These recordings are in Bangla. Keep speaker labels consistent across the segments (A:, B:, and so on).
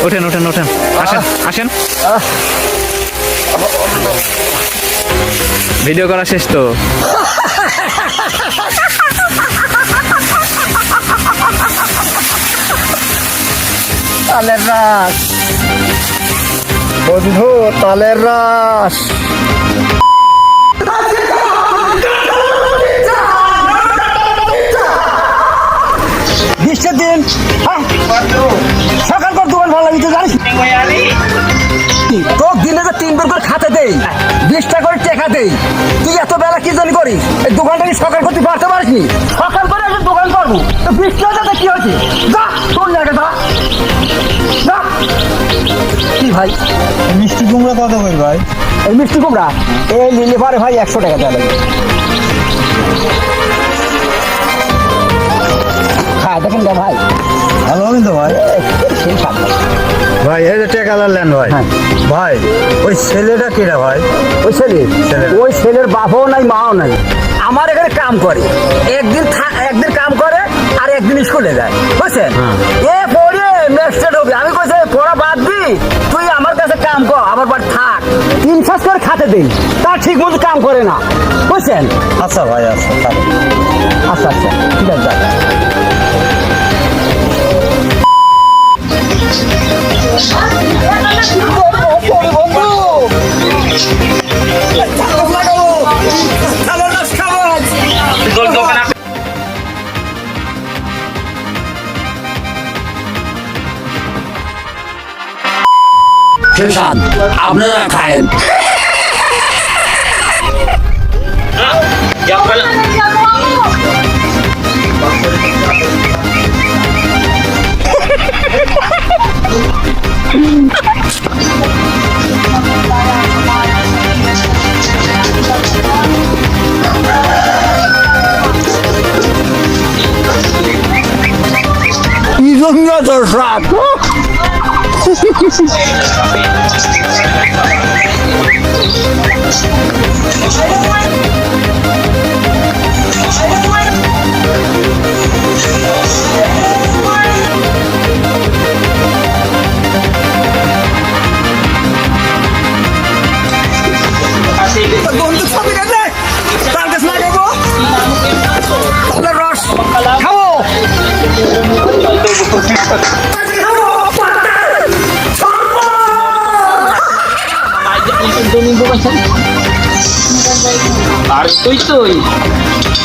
A: ওঠেন ওঠেন ওঠেন, আসেন আসেন। ভিডিও করা শেষ তো?
B: তালের রস বন্ধু, তালের রস। বৃষ্টির দিন সকাল করে দোকান ভালো লাগছে জানিস তো, দিনে যে 3 বার করে খাতে দেই, 20 টাকা করে টাকা দেই, তুই এত বেলা কি জানি করিস? এই দোকানটা কি সকাল করতে পারতে পারিস নি? সকাল করে আমি দোকান করবো তো বৃষ্টি হচ্ছে, কি হয়েছে? যা তোর লাগে যা। কি ভাই
C: মিষ্টি কুমড়া কত করে ভাই?
B: এই মিষ্টি কুমড়া এই নিলে পারে ভাই 100 টাকা দেওয়া লাগবে। হ্যাঁ দেখেন না ভাই,
C: ভালো হবে তো ভাই?
B: সেই স্বাদ।
C: ভাই এই যে টেকা লালেন ভাই,
B: হ্যাঁ।
C: ভাই ওই ছেলেটা কিরা ভাই?
B: ওই ছেলের বাপও নাই মাও নাই, আমার এখানে কাম করে, একদিন কাম করে আর একদিন স্কুলে যায়, বুঝছেন? এ পড়ে ম্যাজিস্ট্রেট হবে। আমি কইছে পড়া বাদ দি, তুই আমার কাছে কাম কর, আমার বাড়ি থাক, 3 ফাঁস করে খাতে দিই, তার ঠিক মতো কাম করে না, বুঝছেন?
C: আচ্ছা ভাই, আচ্ছা থাক।
B: আচ্ছা আচ্ছা ঠিক আছে, যাক।
D: আপনারা খায়েন।
B: বন্ধু ছবি নেবে, তার কাছে লাগাবো তালের রস খাবো।
E: Tuloy-tuloy.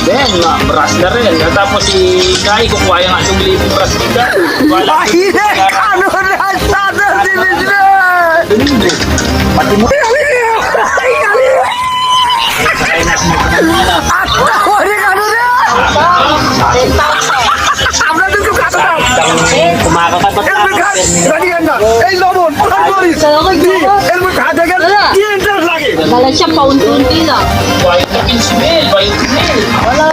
E: Then, beras na rin. Tapos ikay, kukuha yung ating libo beras kita. Wala.
B: Bahire kano rasa na dinisme.
E: Pati mo.
B: Atta hore kano re. আমরা দুটো কাটা দাও।
E: Kumakakat
B: রাজি না এই লবণ আর মরিচ এর মধ্যে খাতে গেলে কি ইন্টারেস্ট লাগে?
F: Dala siya paunti-unti lang.
E: White na smell.
F: Wala,